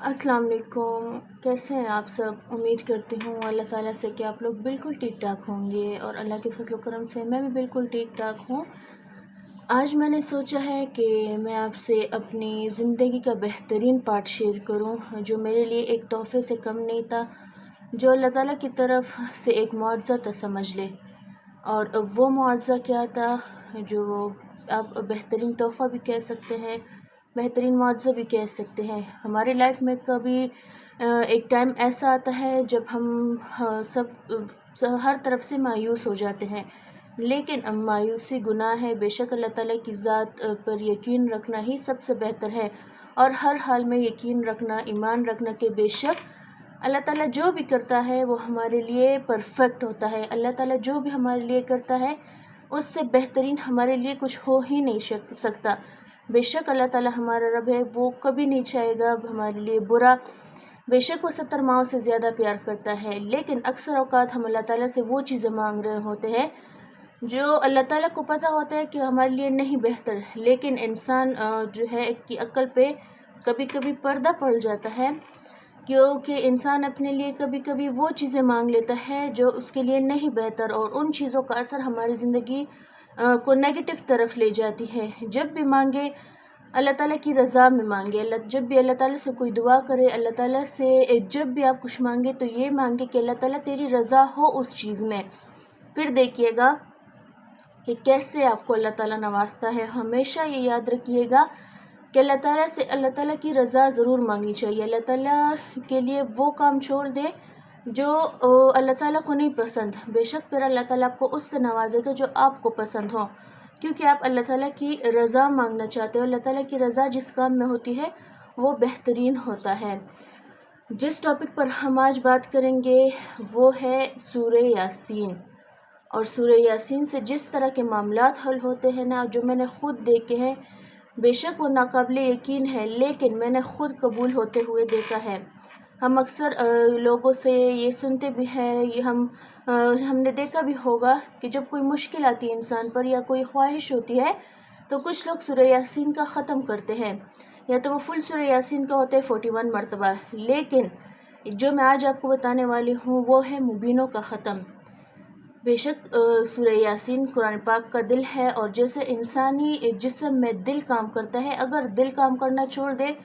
अस्सलाम वालेकुम। कैसे हैं आप सब? उम्मीद करती हूँ अल्लाह ताला से कि आप लोग बिल्कुल ठीक ठाक होंगे और अल्लाह के फजल करम से मैं भी बिल्कुल ठीक ठाक हूँ। आज मैंने सोचा है कि मैं आपसे अपनी ज़िंदगी का बेहतरीन पार्ट शेयर करूँ, जो मेरे लिए एक तोहफ़े से कम नहीं था, जो अल्लाह ताला की तरफ से एक मुआज़ा था समझ ले। और वो मुआवज़ा क्या था, जो आप बेहतरीन तोहफ़ा भी कह सकते हैं, बेहतरीन मुआवज़ा भी कह सकते हैं। हमारी लाइफ में कभी एक टाइम ऐसा आता है जब हम हर तरफ से मायूस हो जाते हैं, लेकिन मायूसी गुनाह है। बेशक अल्लाह ताला की ज़ात पर यकीन रखना ही सबसे बेहतर है, और हर हाल में यकीन रखना, ईमान रखना कि बेशक अल्लाह ताला जो भी करता है वो हमारे लिए परफेक्ट होता है। अल्लाह ताला जो भी हमारे लिए करता है उससे बेहतरीन हमारे लिए कुछ हो ही नहीं सकता। बेशक अल्लाह ताला हमारा रब है, वो कभी नहीं चाहेगा हमारे लिए बुरा। बेशक वो 70 माओं से ज़्यादा प्यार करता है, लेकिन अक्सर औक़ात हम अल्लाह ताला से वो चीज़ें मांग रहे होते हैं जो अल्लाह ताला को पता होता है कि हमारे लिए नहीं बेहतर, लेकिन इंसान जो है की अक्ल पे कभी कभी पर्दा पड़ जाता है, क्योंकि इंसान अपने लिए कभी कभी वो चीज़ें मांग लेता है जो उसके लिए नहीं बेहतर, और उन चीज़ों का असर हमारी ज़िंदगी को नेगेटिव तरफ ले जाती है। जब भी मांगे अल्लाह ताला की रज़ा में मांगे। जब भी अल्लाह ताला से कोई दुआ करे, अल्लाह ताला से जब भी आप कुछ मांगे तो ये मांगे कि अल्लाह ताला तेरी रज़ा हो उस चीज़ में। फिर देखिएगा कि कैसे आपको अल्लाह ताला नवाजता है। हमेशा ये याद रखिएगा कि अल्लाह ताला से अल्लाह ताला की रज़ा ज़रूर मांगनी चाहिए। अल्लाह ताला के लिए वो काम छोड़ दें जो अल्लाह ताला को नहीं पसंद। बेशक फिर अल्लाह ताला आपको उससे नवाजेगा जो आपको पसंद हो, क्योंकि आप अल्लाह ताला की रज़ा मांगना चाहते हो। अल्लाह ताला की रज़ा जिस काम में होती है वो बेहतरीन होता है। जिस टॉपिक पर हम आज बात करेंगे वो है सूरह यासीन। और सूरह यासीन से जिस तरह के मामलात हल होते हैं ना, जो मैंने ख़ुद देखे हैं, बेशक वो नाकाबिले यकीन है, लेकिन मैंने ख़ुद कबूल होते हुए देखा है। हम अक्सर लोगों से ये सुनते भी हैं, ये हमने देखा भी होगा कि जब कोई मुश्किल आती है इंसान पर या कोई ख्वाहिश होती है तो कुछ लोग सूरह यासीन का ख़त्म करते हैं, या तो वो फुल सूरह यासीन का होता है 41 मरतबा। लेकिन जो मैं आज आपको बताने वाली हूँ वो है मुबीनों का ख़त्म। बेशक सूरह यासीन कुरान पाक का दिल है, और जैसे इंसानी जिस्म में दिल काम करता है, अगर दिल काम करना छोड़ दे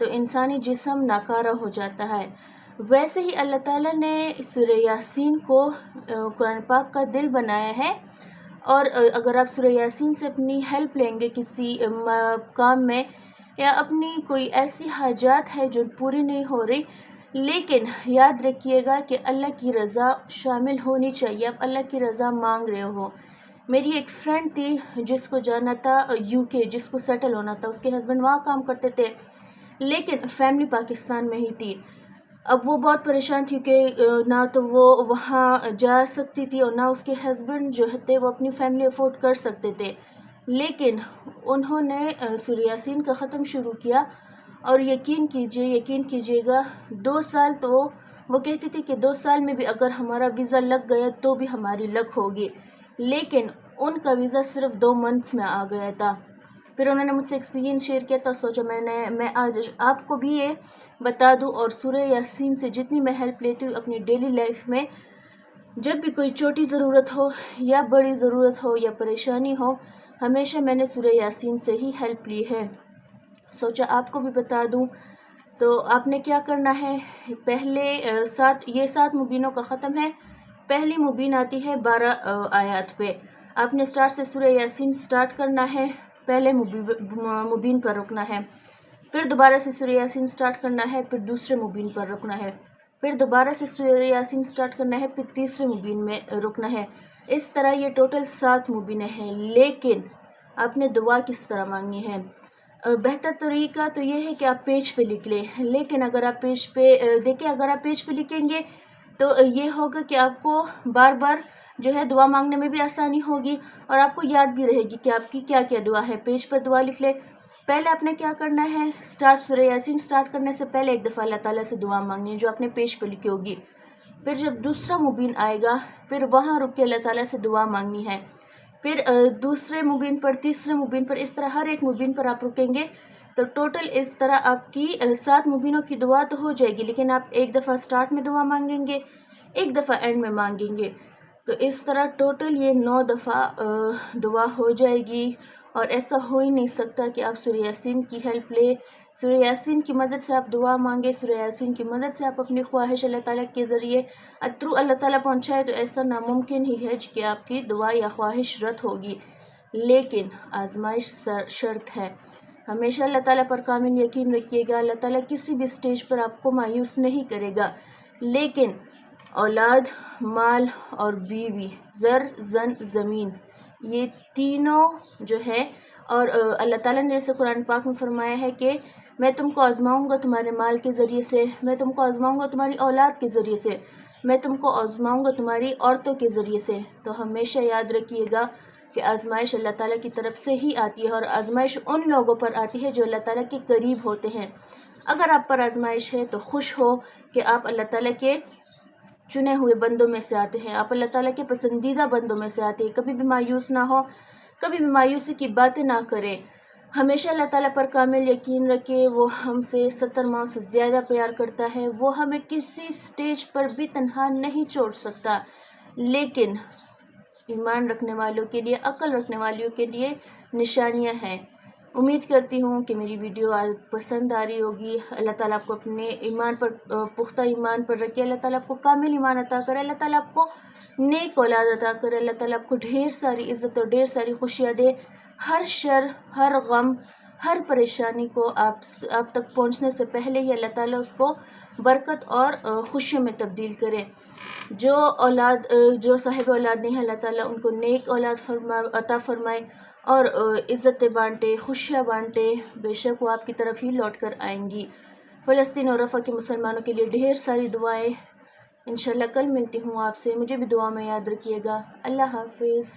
तो इंसानी जिस्म नाकारा हो जाता है। वैसे ही अल्लाह ताला ने सूरह यासीन को कुरान पाक का दिल बनाया है। और अगर आप सूरह यासीन से अपनी हेल्प लेंगे किसी काम में, या अपनी कोई ऐसी हाजात है जो पूरी नहीं हो रही, लेकिन याद रखिएगा कि अल्लाह की रज़ा शामिल होनी चाहिए। आप अल्लाह की रज़ा मांग रहे हो। मेरी एक फ्रेंड थी जिसको जाना था यूके, जिसको सेटल होना था, उसके हस्बैंड वहाँ काम करते थे, लेकिन फैमिली पाकिस्तान में ही थी। अब वो बहुत परेशान थी कि ना तो वो वहाँ जा सकती थी और ना उसके हस्बैंड जो थे वो अपनी फैमिली अफोर्ड कर सकते थे। लेकिन उन्होंने सूरह यासीन का ख़त्म शुरू किया, और यकीन कीजिएगा 2 साल तो वो कहती थी कि 2 साल में भी अगर हमारा वीज़ा लग गया तो भी हमारी लक होगी, लेकिन उनका वीज़ा सिर्फ 2 मंथ्स में आ गया था। फिर उन्होंने मुझसे एक्सपीरियंस शेयर किया, तो सोचा मैं आज आपको भी ये बता दूं। और सूरह यासीन से जितनी मैं हेल्प लेती हूँ अपनी डेली लाइफ में, जब भी कोई छोटी ज़रूरत हो या बड़ी ज़रूरत हो या परेशानी हो, हमेशा मैंने सूरह यासीन से ही हेल्प ली है। सोचा आपको भी बता दूं। तो आपने क्या करना है, पहले ये 7 मुबीनों का ख़त्म है। पहली मुबीन आती है 12 आयत पे। आपने स्टार्ट से सूरह यासीन स्टार्ट करना है, पहले मुबीन पर रुकना है, फिर दोबारा से सूरह यासीन स्टार्ट करना है, फिर दूसरे मुबीन पर रुकना है, फिर दोबारा से सूरह यासीन स्टार्ट करना है, फिर तीसरे मुबीन में रुकना है। इस तरह ये टोटल 7 मुबीनें हैं। लेकिन आपने दुआ किस तरह मांगनी है? बेहतर तरीका तो ये है कि आप पेज पे लिख लें, लेकिन अगर आप पेज पे देखिए, अगर आप पेज पे लिखेंगे तो ये होगा कि आपको बार बार जो है दुआ मांगने में भी आसानी होगी, और आपको याद भी रहेगी कि आपकी क्या क्या दुआ है। पेज पर दुआ लिख ले। पहले आपने क्या करना है, सूरह यासीन स्टार्ट करने से पहले एक दफ़ा अल्लाह ताला से दुआ मांगनी है जो आपने पेज पर लिखी होगी। फिर जब दूसरा मुबीन आएगा फिर वहाँ रुक के अल्लाह ताला से दुआ मांगनी है। फिर दूसरे मुबीन पर, तीसरे मुबीन पर, इस तरह हर एक मुबीन पर आप रुकेंगे। تو ٹوٹل اس طرح آپ کی 7 مبینوں کی دعا تو ہو جائے گی، لیکن آپ ایک دفعہ سٹارٹ میں دعا مانگیں گے، ایک دفعہ اینڈ میں مانگیں گے، تو اس طرح ٹوٹل یہ 9 دفعہ دعا ہو جائے گی۔ اور ایسا ہو ہی نہیں سکتا کہ آپ سورہ یاسین کی ہیلپ لے، سورہ یاسین کی مدد سے آپ دعا مانگے، سورہ یاسین کی مدد سے آپ اپنی خواہش اللہ تعالیٰ کے ذریعے تھرو اللہ تعالیٰ پہنچائے، تو ایسا ناممکن ہی ہے کہ آپ کی دعا یا خواہش رد ہوگی۔ لیکن آزمائش شرط ہے، ہمیشہ اللہ تعالیٰ پر کامل یقین رکھیے گا، اللہ تعالیٰ کسی بھی سٹیج پر آپ کو مایوس نہیں کرے گا، لیکن اولاد، مال اور بیوی، زر، زن، زمین، یہ تینوں جو ہے، اور اللہ تعالیٰ نے جیسے قرآن پاک میں فرمایا ہے کہ میں تم کو آزماؤں گا تمہارے مال کے ذریعے سے، میں تم کو آزماؤں گا تمہاری اولاد کے ذریعے سے، میں تم کو آزماؤں گا تمہاری عورتوں کے ذریعے سے۔ تو ہمیشہ یاد رکھیے گا کہ آزمائش اللہ تعالیٰ کی طرف سے ہی آتی ہے، اور آزمائش ان لوگوں پر آتی ہے جو اللہ تعالیٰ کے قریب ہوتے ہیں۔ اگر آپ پر آزمائش ہے تو خوش ہو کہ آپ اللہ تعالیٰ کے چنے ہوئے بندوں میں سے آتے ہیں، آپ اللہ تعالیٰ کے پسندیدہ بندوں میں سے آتے ہیں۔ کبھی بھی مایوس نہ ہو، کبھی بھی مایوسی کی باتیں نہ کریں، ہمیشہ اللہ تعالیٰ پر کامل یقین رکھے، وہ ہم سے 70 ماؤں سے زیادہ پیار کرتا ہے، وہ ہمیں کسی سٹیج پر بھی تنہا نہیں چھوڑ سکتا، لیکن ایمان رکھنے والوں کے لیے، عقل رکھنے والوں کے لیے نشانیاں ہیں۔ امید کرتی ہوں کہ میری ویڈیو پسند آ رہی ہوگی۔ اللہ تعالیٰ آپ کو اپنے ایمان پر، پختہ ایمان پر رکھے، اللہ تعالیٰ آپ کو کامل ایمان عطا کرے، اللہ تعالیٰ آپ کو نیک اولاد عطا کرے، اللہ تعالیٰ آپ کو ڈھیر ساری عزت اور ڈھیر ساری خوشیاں دے، ہر شر، ہر غم، ہر پریشانی کو آپ تک پہنچنے سے پہلے ہی اللہ تعالیٰ اس کو برکت اور خوشیوں میں تبدیل کرے۔ جو صاحب اولاد نہیں ہے، اللہ تعالیٰ ان کو نیک اولاد عطا فرمائے اور عزتیں بانٹے، خوشیاں بانٹے، بے شک وہ آپ کی طرف ہی لوٹ کر آئیں گی۔ فلسطین اور رفح کے مسلمانوں کے لیے ڈھیر ساری دعائیں، انشاءاللہ کل ملتی ہوں آپ سے، مجھے بھی دعا میں یاد رکھیے گا۔ اللہ حافظ۔